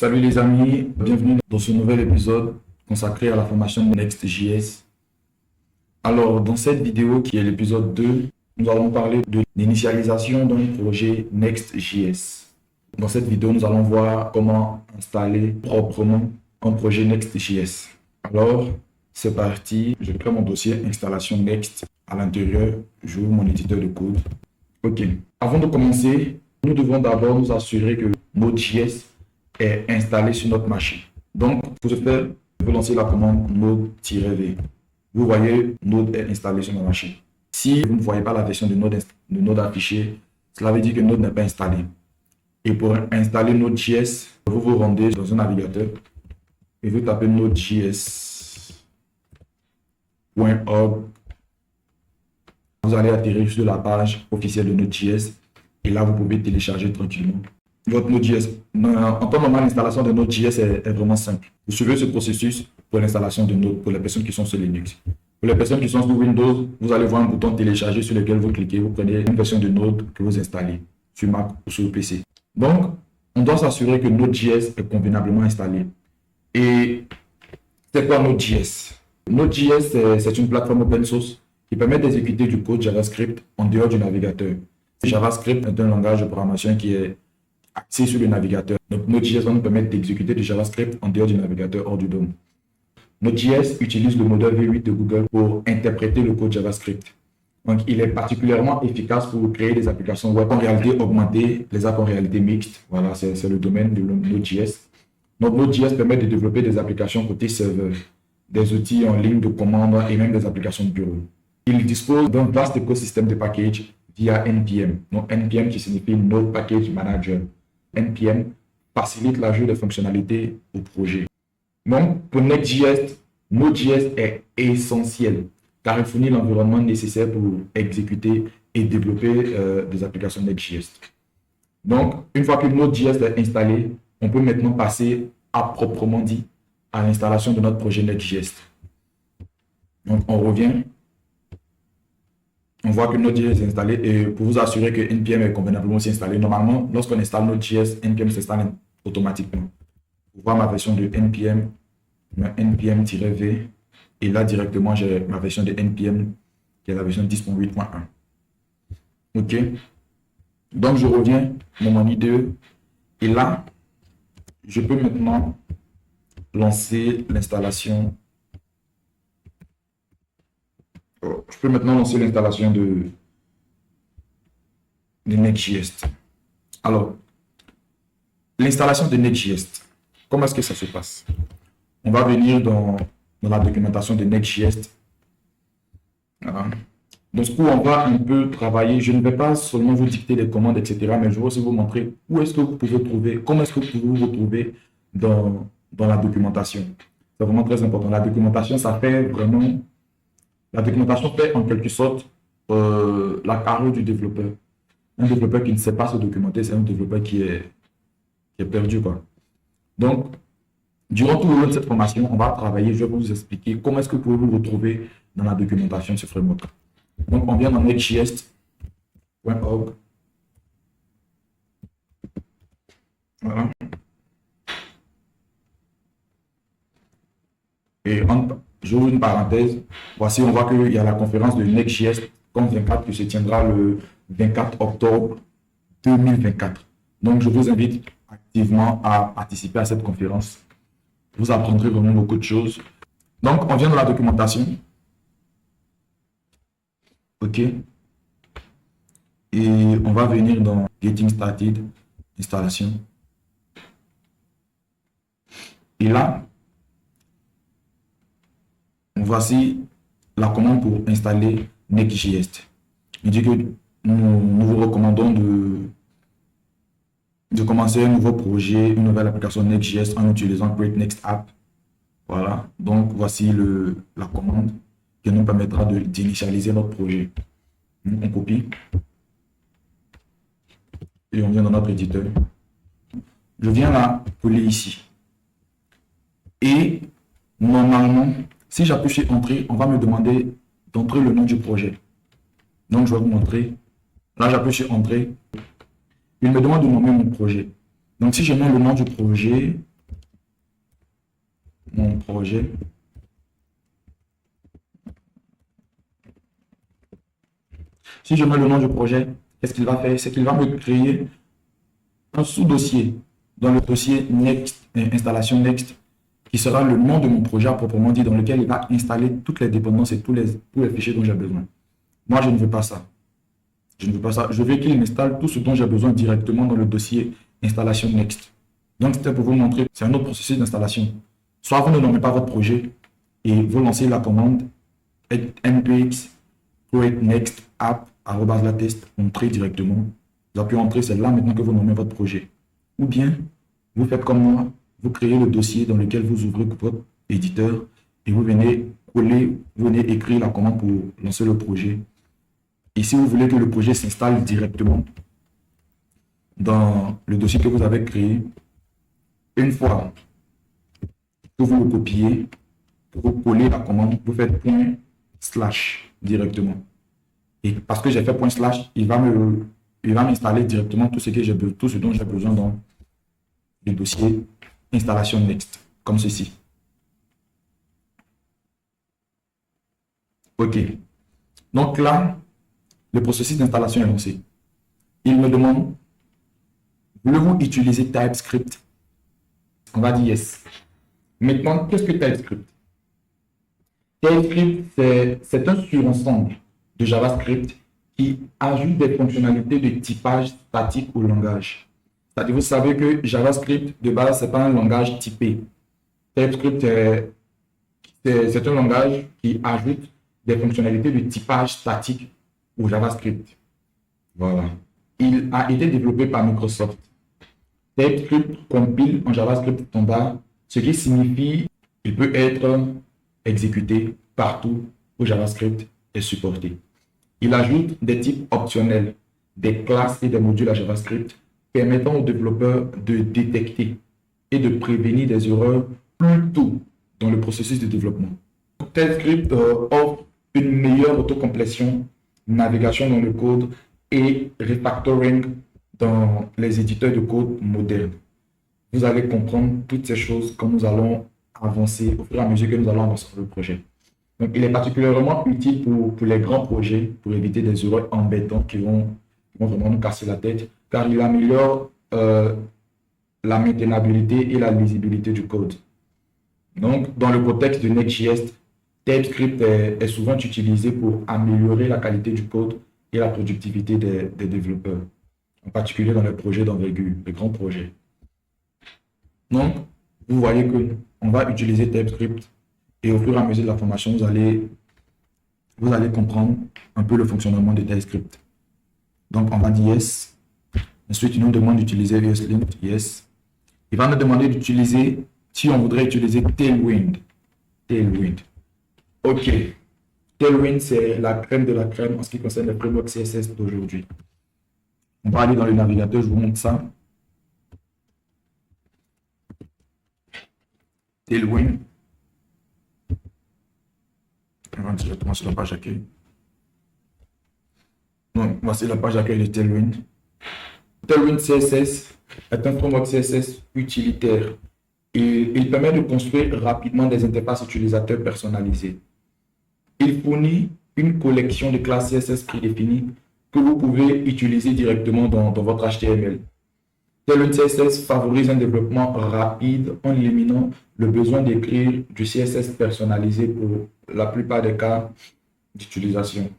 Salut les amis, bienvenue dans ce nouvel épisode consacré à la formation Next.js. Alors, dans cette vidéo qui est l'épisode 2, nous allons parler de l'initialisation d'un projet Next.js. Dans cette vidéo, nous allons voir comment installer proprement un projet Next.js. Alors, c'est parti. Je crée mon dossier installation Next. À l'intérieur, j'ouvre mon éditeur de code. OK. Avant de commencer, nous devons d'abord nous assurer que Node.js est installé sur notre machine. Donc, pour ce faire, je vais lancer la commande node-v. Vous voyez, Node est installé sur ma machine. Si vous ne voyez pas la version de Node affichée, cela veut dire que Node n'est pas installé. Et pour installer Node.js, vous vous rendez dans un navigateur et vous tapez nodejs.org. Vous allez atterrir sur la page officielle de Node.js et là, vous pouvez télécharger tranquillement votre Node.js. En temps normal, l'installation de Node.js est vraiment simple. Vous suivez ce processus pour l'installation de Node pour les personnes qui sont sur Linux. Pour les personnes qui sont sur Windows, vous allez voir un bouton télécharger sur lequel vous cliquez. Vous prenez une version de Node que vous installez sur Mac ou sur PC. Donc, on doit s'assurer que Node.js est convenablement installé. Et c'est quoi Node.js? Node.js, c'est une plateforme open source qui permet d'exécuter du code JavaScript en dehors du navigateur. JavaScript est un langage de programmation qui est axé sur le navigateur. Donc, Node.js va nous permettre d'exécuter du JavaScript en dehors du navigateur hors du DOM. Node.js utilise le modèle V8 de Google pour interpréter le code JavaScript. Donc, il est particulièrement efficace pour créer des applications web en réalité augmentée, les apps en réalité mixte. Voilà, c'est le domaine de Node.js. Donc, Node.js permet de développer des applications côté serveur, des outils en ligne de commande et même des applications de bureau. Il dispose d'un vaste écosystème de packages via NPM. Donc, NPM qui signifie Node Package Manager. NPM facilite l'ajout de fonctionnalités au projet. Donc, pour Next.js, Node.js est essentiel car il fournit l'environnement nécessaire pour exécuter et développer des applications Next.js. Donc, une fois que Node.js est installé, on peut maintenant passer à proprement dit à l'installation de notre projet Next.js. Donc, on revient. On voit que Node.js est installé et pour vous assurer que NPM est convenablement aussi installé, normalement, lorsqu'on installe Node.js, NPM s'installe automatiquement. Pour voir ma version de NPM, npm-v, et là directement, j'ai ma version de NPM qui est la version 10.8.1. OK. Donc, je reviens dans mon IDE et là, je peux maintenant lancer l'installation. Je peux maintenant lancer l'installation de Next.js. Alors, l'installation de Next.js, comment est-ce que ça se passe? On va venir dans la documentation de Next.js. Voilà. Donc, ce coup, on va un peu travailler. Je ne vais pas seulement vous dicter des commandes, etc., mais je vais aussi vous montrer où est-ce que vous pouvez trouver, comment est-ce que vous pouvez vous retrouver dans la documentation. C'est vraiment très important. La documentation, ça fait vraiment... La documentation fait en quelque sorte la carrière du développeur. Un développeur qui ne sait pas se documenter, c'est un développeur qui est perdu, quoi. Donc, durant tout le long de cette formation, on va travailler, je vais vous expliquer comment est-ce que vous pouvez vous retrouver dans la documentation de ce framework. Donc, on vient dans Next.js.org. Voilà. Et j'ouvre une parenthèse. Voici, on voit qu'il y a la conférence de Next.js COM 24 qui se tiendra le 24 octobre 2024. Donc, je vous invite activement à participer à cette conférence. Vous apprendrez vraiment beaucoup de choses. Donc, on vient dans la documentation. OK. Et on va venir dans Getting Started, installation. Et là, voici la commande pour installer Next.js. Il dit que nous vous recommandons de commencer un nouveau projet, une nouvelle application Next.js en utilisant Create Next App. Voilà, donc voici la commande qui nous permettra d'initialiser notre projet. On copie et on vient dans notre éditeur. Je viens la coller ici. Et normalement, si j'appuie sur Entrée, on va me demander d'entrer le nom du projet. Donc, je vais vous montrer. Là, j'appuie sur Entrée. Il me demande de nommer mon projet. Donc, si je mets le nom du projet, mon projet. Si je mets le nom du projet, qu'est-ce qu'il va faire? C'est qu'il va me créer un sous-dossier dans le dossier Next, installation Next, qui sera le nom de mon projet à proprement dit, dans lequel il va installer toutes les dépendances et tous les fichiers dont j'ai besoin. Moi, je ne veux pas ça. Je ne veux pas ça. Je veux qu'il installe tout ce dont j'ai besoin directement dans le dossier installation Next. Donc, c'était pour vous montrer, c'est un autre processus d'installation. Soit vous ne nommez pas votre projet et vous lancez la commande npx create next app @latest, entrer directement. Vous appuyez entrer, c'est là maintenant que vous nommez votre projet. Ou bien, vous faites comme moi, vous créez le dossier dans lequel vous ouvrez votre éditeur et vous venez coller, vous venez écrire la commande pour lancer le projet. Et si vous voulez que le projet s'installe directement dans le dossier que vous avez créé, une fois que vous le copiez, que vous collez la commande, vous faites // directement. Et parce que j'ai fait // il va m'installer directement tout ce dont j'ai besoin dans le dossier installation Next, comme ceci. OK. Donc là, le processus d'installation est lancé. Il me demande, voulez-vous utiliser TypeScript? On va dire yes. Maintenant, qu'est-ce que TypeScript? TypeScript, c'est un surensemble de JavaScript qui ajoute des fonctionnalités de typage statique au langage. C'est-à-dire, vous savez que JavaScript, de base, ce n'est pas un langage typé. TypeScript, c'est un langage qui ajoute des fonctionnalités de typage statique au JavaScript. Voilà. Il a été développé par Microsoft. TypeScript compile en JavaScript standard, ce qui signifie qu'il peut être exécuté partout où JavaScript est supporté. Il ajoute des types optionnels, des classes et des modules à JavaScript permettant aux développeurs de détecter et de prévenir des erreurs plus tôt dans le processus de développement. TypeScript offre une meilleure autocomplétion, navigation dans le code et refactoring dans les éditeurs de code modernes. Vous allez comprendre toutes ces choses quand nous allons avancer au fur et à mesure que nous allons avancer sur le projet. Donc, il est particulièrement utile pour les grands projets, pour éviter des erreurs embêtantes qui vont vraiment nous casser la tête, car il améliore la maintenabilité et la lisibilité du code. Donc, dans le contexte de Next.js, TypeScript est souvent utilisé pour améliorer la qualité du code et la productivité des développeurs, en particulier dans les projets d'envergure, les grands projets. Donc, vous voyez qu'on va utiliser TypeScript et au fur et à mesure de la formation, vous allez comprendre un peu le fonctionnement de TypeScript. Donc, on va dire yes. Ensuite, il nous demande d'utiliser ESLint, yes. Il va nous demander d'utiliser, si on voudrait utiliser Tailwind. Tailwind. OK. Tailwind, c'est la crème de la crème en ce qui concerne le framework CSS d'aujourd'hui. On va aller dans le navigateur, je vous montre ça. Tailwind. On va directement sur la page accueil. Donc, voici la page accueil de Tailwind. Tailwind CSS est un framework CSS utilitaire. Il permet de construire rapidement des interfaces utilisateurs personnalisées. Il fournit une collection de classes CSS prédéfinies que vous pouvez utiliser directement dans votre HTML. Tailwind CSS favorise un développement rapide en éliminant le besoin d'écrire du CSS personnalisé pour la plupart des cas d'utilisation.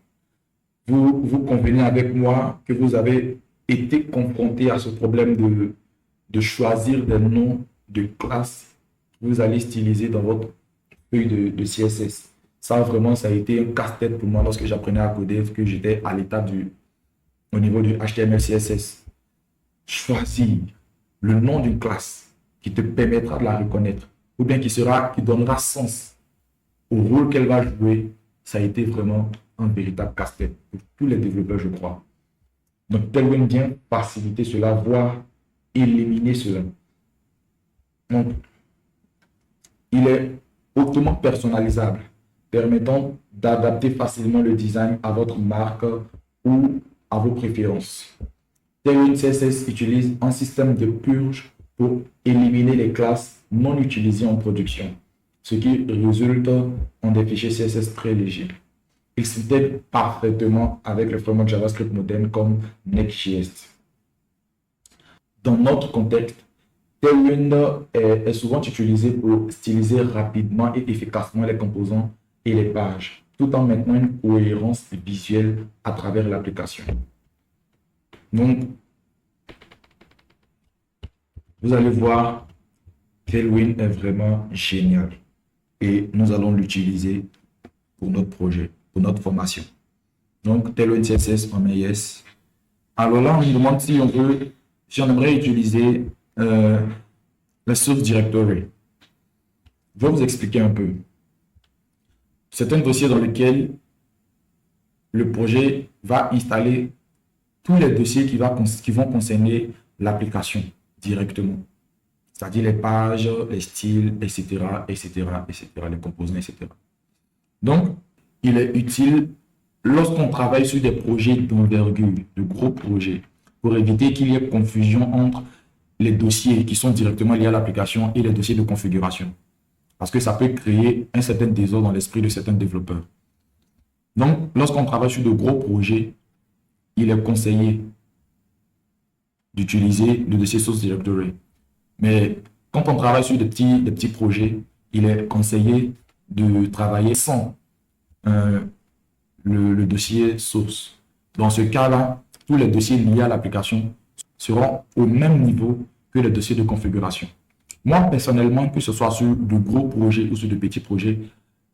Vous convenez avec moi que vous avez été confronté à ce problème de choisir des noms de classes que vous allez styliser dans votre feuille de CSS. Ça, vraiment, ça a été un casse-tête pour moi lorsque j'apprenais à coder, que j'étais à l'étape au niveau du HTML, CSS. Choisir le nom d'une classe qui te permettra de la reconnaître ou bien qui donnera sens au rôle qu'elle va jouer, ça a été vraiment un véritable casse-tête pour tous les développeurs, je crois. Donc, Tailwind vient faciliter cela, voire éliminer cela. Donc, il est hautement personnalisable, permettant d'adapter facilement le design à votre marque ou à vos préférences. Tailwind CSS utilise un système de purge pour éliminer les classes non utilisées en production. ce qui résulte en des fichiers CSS très légers. Il s'intègre parfaitement avec le framework JavaScript moderne comme Next.js. Dans notre contexte, Tailwind est souvent utilisé pour styliser rapidement et efficacement les composants et les pages, tout en maintenant une cohérence visuelle à travers l'application. Donc, vous allez voir, Tailwind est vraiment génial et nous allons l'utiliser pour notre projet, pour notre formation. Donc, Tailwind CSS en yes. Alors là, on me demande si on aimerait utiliser la source directory. Je vais vous expliquer un peu. C'est un dossier dans lequel le projet va installer tous les dossiers qui vont concerner l'application directement. C'est-à-dire les pages, les styles, etc., etc., etc., les composants, etc. Donc, il est utile lorsqu'on travaille sur des projets d'envergure, de gros projets, pour éviter qu'il y ait confusion entre les dossiers qui sont directement liés à l'application et les dossiers de configuration. Parce que ça peut créer un certain désordre dans l'esprit de certains développeurs. Donc, lorsqu'on travaille sur de gros projets, il est conseillé d'utiliser le dossier source directory. Mais quand on travaille sur des petits projets, il est conseillé de travailler sans le dossier source. Dans ce cas-là, tous les dossiers liés à l'application seront au même niveau que les dossiers de configuration. Moi, personnellement, que ce soit sur de gros projets ou sur de petits projets,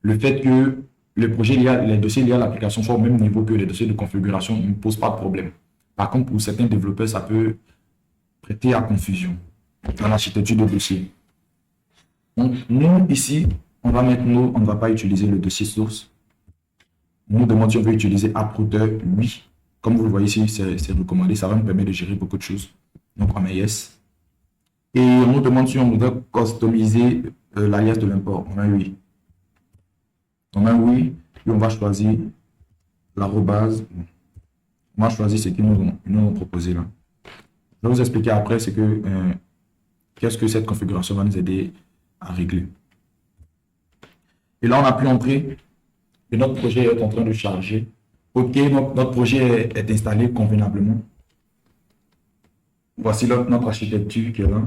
le fait que les dossiers liés à l'application soient au même niveau que les dossiers de configuration ne me pose pas de problème. Par contre, pour certains développeurs, ça peut prêter à confusion dans l'architecture de dossier. Donc, nous, ici, on ne va pas utiliser le dossier source. On nous demande si on veut utiliser AppRouter, oui. Comme vous le voyez ici, c'est recommandé. Ça va nous permettre de gérer beaucoup de choses. Donc, on met yes. Et on nous demande si on voudrait customiser l'alias de l'import. On met oui. On met oui. Et on va choisir l'arrobase. On va choisir ce qu'ils nous ont proposé là. Je vais vous expliquer après qu'est-ce que cette configuration va nous aider à régler. Et là, on a pu entrer et notre projet est en train de charger. OK, notre projet est installé convenablement. Voici notre architecture qui est là.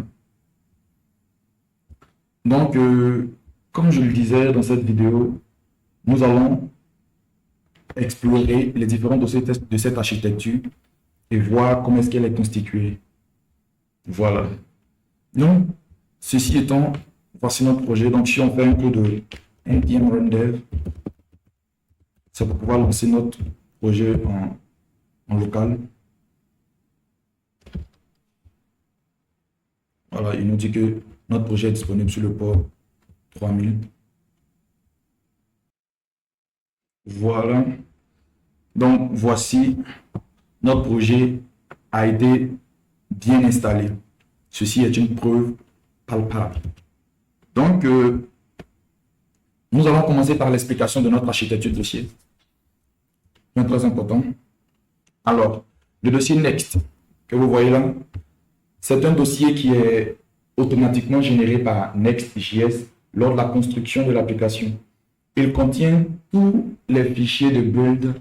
Donc, comme je le disais dans cette vidéo, nous allons explorer les différents dossiers de cette architecture et voir comment est-ce qu'elle est constituée. Voilà. Donc, ceci étant, voici notre projet. Donc, si on fait un peu de npm run dev, c'est pour pouvoir lancer notre projet en local. Voilà, il nous dit que notre projet est disponible sur le port 3000. Voilà. Donc, voici, notre projet a été bien installé. Ceci est une preuve palpable. Donc, nous allons commencer par l'explication de notre architecture de dossier. C'est très important. Alors, le dossier Next que vous voyez là, c'est un dossier qui est automatiquement généré par Next.js lors de la construction de l'application. Il contient tous les fichiers de build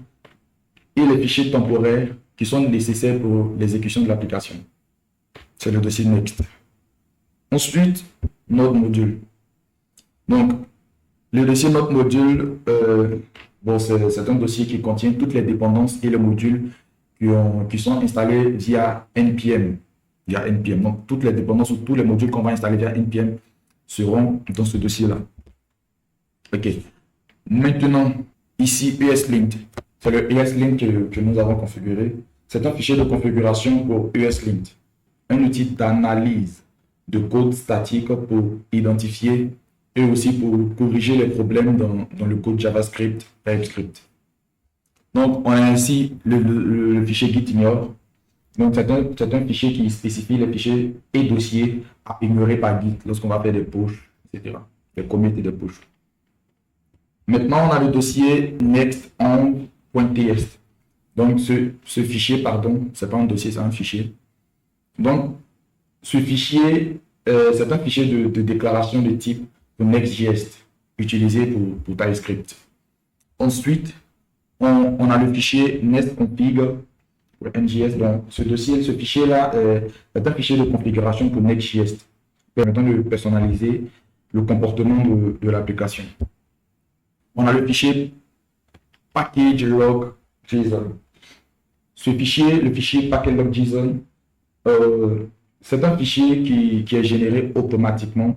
et les fichiers temporaires qui sont nécessaires pour l'exécution de l'application. C'est le dossier Next. Ensuite, Node Module. Donc, le dossier Node Module, c'est un dossier qui contient toutes les dépendances et les modules qui sont installés via NPM. Donc, toutes les dépendances ou tous les modules qu'on va installer via NPM seront dans ce dossier-là. OK. Maintenant, ici, ESLint. C'est le ESLint que nous avons configuré. C'est un fichier de configuration pour ESLint, un outil d'analyse de code statique pour identifier et aussi pour corriger les problèmes dans le code JavaScript, TypeScript. Donc, on a ici le fichier gitignore. Donc, c'est un fichier qui spécifie les fichiers et dossiers à ignorer par Git lorsqu'on va faire des push, etc. Des commits et des push. Maintenant, on a le dossier next_on.txt. Donc, ce fichier, pardon, c'est pas un dossier, c'est un fichier. Donc, ce fichier, c'est un fichier de déclaration de type pour Next.js. utilisé pour TypeScript. Ensuite, on a le fichier nestconfig pour NJS. Donc, ce fichier-là est un fichier de configuration pour Next.js, permettant de personnaliser le comportement de l'application. On a le fichier package.log.json. Ce fichier, le fichier package.log.json, c'est un fichier qui est généré automatiquement,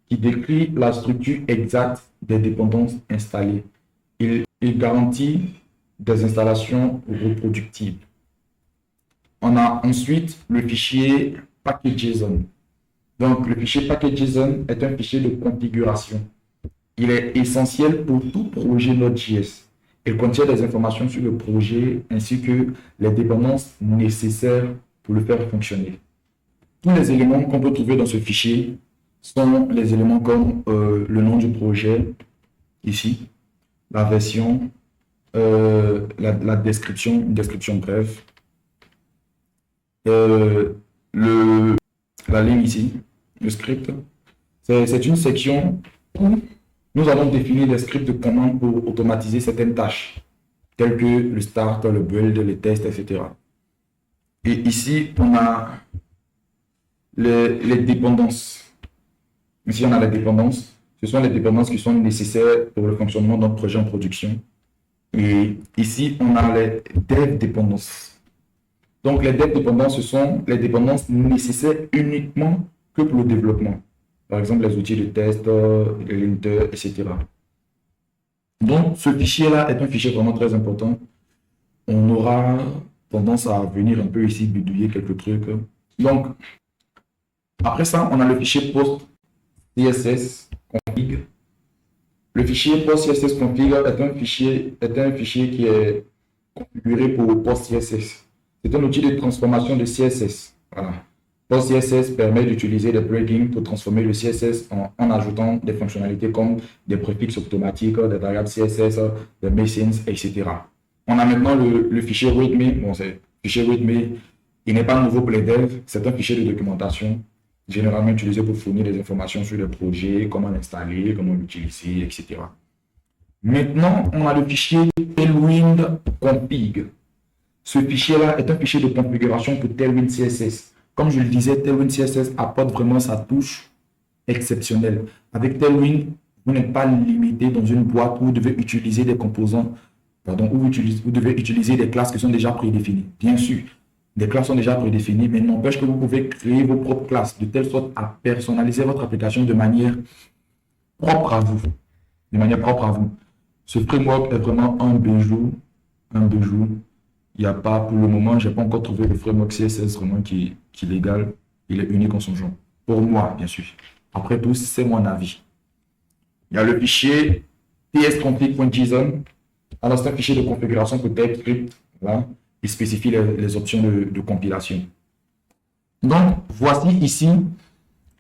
qui décrit la structure exacte des dépendances installées. Il garantit des installations reproductibles. On a ensuite le fichier package.json. Donc, le fichier package.json est un fichier de configuration. Il est essentiel pour tout projet Node.js. Il contient des informations sur le projet ainsi que les dépendances nécessaires pour le faire fonctionner. Tous les éléments qu'on peut trouver dans ce fichier sont les éléments comme le nom du projet, ici, la version, la description, une description brève, la ligne ici, le script. C'est une section où nous allons définir des scripts de commande pour automatiser certaines tâches, telles que le start, le build, les tests, etc. Et ici, on a les dépendances. Ici, on a les dépendances. Ce sont les dépendances qui sont nécessaires pour le fonctionnement de notre projet en production. Et ici, on a les dev dépendances. Donc, les dev dépendances, ce sont les dépendances nécessaires uniquement que pour le développement. Par exemple, les outils de test, les linters, etc. Donc, ce fichier-là est un fichier vraiment très important. On aura tendance à venir un peu ici bidouiller quelques trucs. Donc, après ça, on a le fichier post.css config. Le fichier post.css config est un fichier qui est configuré pour post.css. C'est un outil de transformation de CSS. Voilà. PostCSS permet d'utiliser des plugins pour transformer le CSS en ajoutant des fonctionnalités comme des préfixes automatiques, des variables CSS, des machines, etc. On a maintenant le fichier README. Bon, c'est fichier README. Il n'est pas nouveau pour les devs. C'est un fichier de documentation généralement utilisé pour fournir des informations sur le projet, comment l'installer, comment l'utiliser, etc. Maintenant, on a le fichier Tailwind config. Ce fichier-là est un fichier de configuration pour Tailwind CSS. Comme je le disais, Tailwind CSS apporte vraiment sa touche exceptionnelle. Avec Tailwind, vous n'êtes pas limité dans une boîte où vous devez utiliser des composants, pardon, où vous devez utiliser des classes qui sont déjà prédéfinies. Bien sûr, des classes sont déjà prédéfinies, mais n'empêche que vous pouvez créer vos propres classes de telle sorte à personnaliser votre application de manière propre à vous. De manière propre à vous. Ce framework est vraiment un bijou. Un bijou. Il n'y a pas, pour le moment, je n'ai pas encore trouvé le framework CSS vraiment qui est légal. Il est unique en son genre. Pour moi, bien sûr. Après tout, c'est mon avis. Il y a le fichier tsconfig.json. Alors, c'est un fichier de configuration pour TypeScript. Voilà. Il spécifie les options de compilation. Donc, voici ici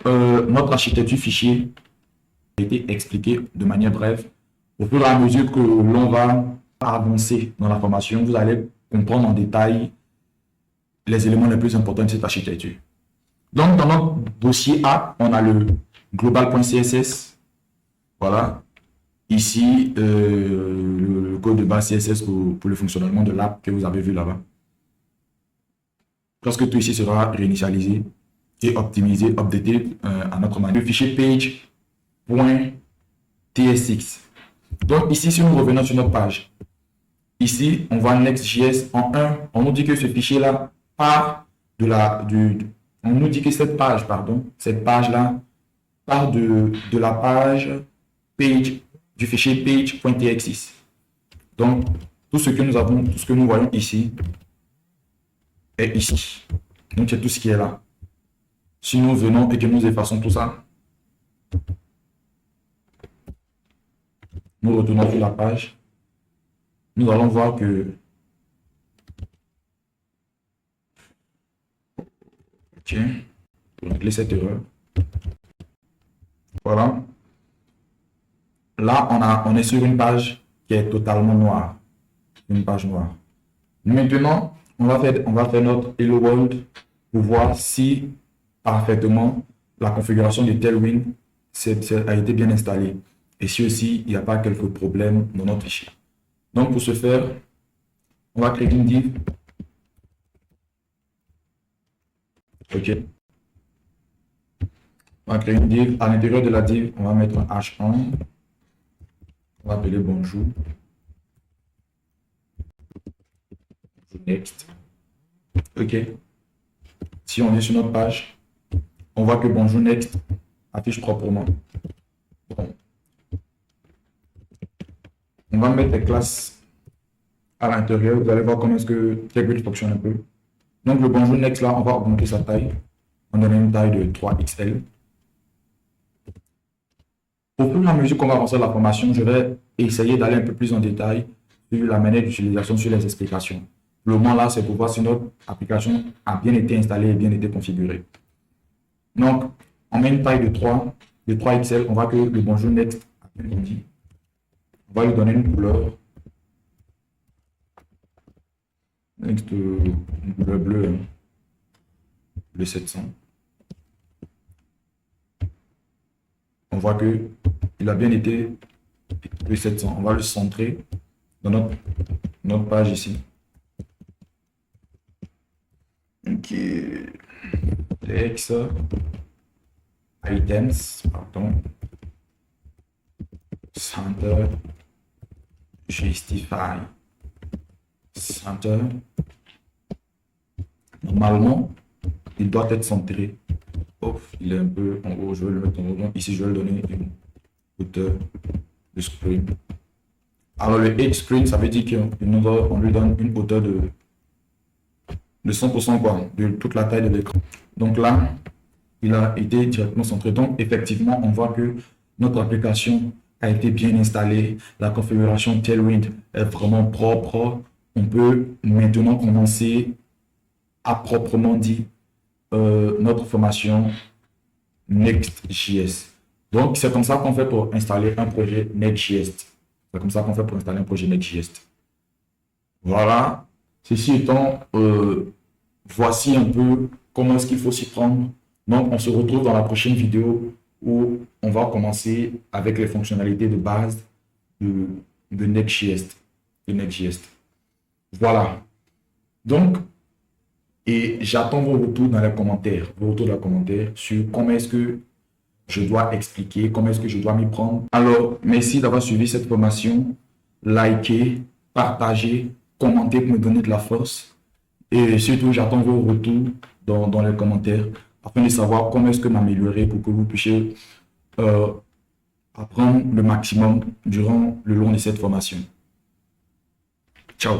notre architecture fichier qui a été expliquée de manière brève. Au fur et à mesure que l'on va avancer dans la formation, vous allez comprendre en détail les éléments les plus importants de cette architecture. Donc, dans notre dossier A, on a le global.css. Voilà. Ici, le code de base CSS pour le fonctionnement de l'app que vous avez vu là-bas. Presque tout ici sera réinitialisé et optimisé, updaté à notre manière. Le fichier page.tsx. Donc, ici, si nous revenons sur notre page, ici, on voit Next.js en 1. On nous dit que ce fichier-là part on nous dit que cette page-là part de la page page du fichier page.txt. Donc, tout ce que nous voyons ici est ici. Donc, c'est tout ce qui est là. Si nous venons et que nous effaçons tout ça, nous retournons sur la page, nous allons voir que pour régler cette erreur. Voilà. Là, on est sur une page qui est totalement noire. Une page noire. Maintenant, on va faire notre Hello World pour voir si parfaitement la configuration de Tailwind a été bien installée. et si aussi il n'y a pas quelques problèmes dans notre fichier. Donc pour ce faire, on va créer une div. OK. On va créer une div. À l'intérieur de la div, on va mettre un h1. On va appeler bonjour. Next. OK. Si on est sur notre page, on voit que bonjour next affiche proprement. Bon. On va mettre les classes à l'intérieur. Vous allez voir comment est-ce que TechBridge fonctionne un peu. Donc le bonjour next là, on va augmenter sa taille. On donne une taille de 3XL. Au fur et à mesure qu'on va avancer la formation, je vais essayer d'aller un peu plus en détail sur la manière d'utilisation, sur les explications. Le moment là, c'est pour voir si notre application a bien été installée et bien été configurée. Donc, on met une taille de 3XL. On voit que le bonjour next a bien grandi. On va lui donner une couleur. Next, une couleur bleue, hein. Le 700. On voit que il a bien été le 700. On va le centrer dans notre page ici. Ok. Lex items, pardon. Center. Justify. Center. Normalement, il doit être centré. Oh, il est un peu en haut. Je vais le mettre en haut. Donc, ici, je vais le donner une hauteur de screen. Alors, le H screen, ça veut dire qu'on lui donne une hauteur de 100%, quoi, de toute la taille de l'écran. Donc là, il a été directement centré. Donc, effectivement, on voit que notre application a été bien installée. La configuration Tailwind est vraiment propre. On peut maintenant commencer à proprement dire notre formation Next.js. Donc, c'est comme ça qu'on fait pour installer un projet Next.js. C'est comme ça qu'on fait pour installer un projet Next.js. Voilà. Ceci étant, voici un peu comment est-ce qu'il faut s'y prendre. Donc, on se retrouve dans la prochaine vidéo où on va commencer avec les fonctionnalités de base de Next.js. Voilà. Donc, et j'attends vos retours dans les commentaires, sur comment est-ce que je dois expliquer, comment est-ce que je dois m'y prendre. Alors, merci d'avoir suivi cette formation. Likez, partagez, commentez pour me donner de la force. Et surtout, j'attends vos retours dans les commentaires afin de savoir comment est-ce que m'améliorer pour que vous puissiez apprendre le maximum durant le long de cette formation. Ciao.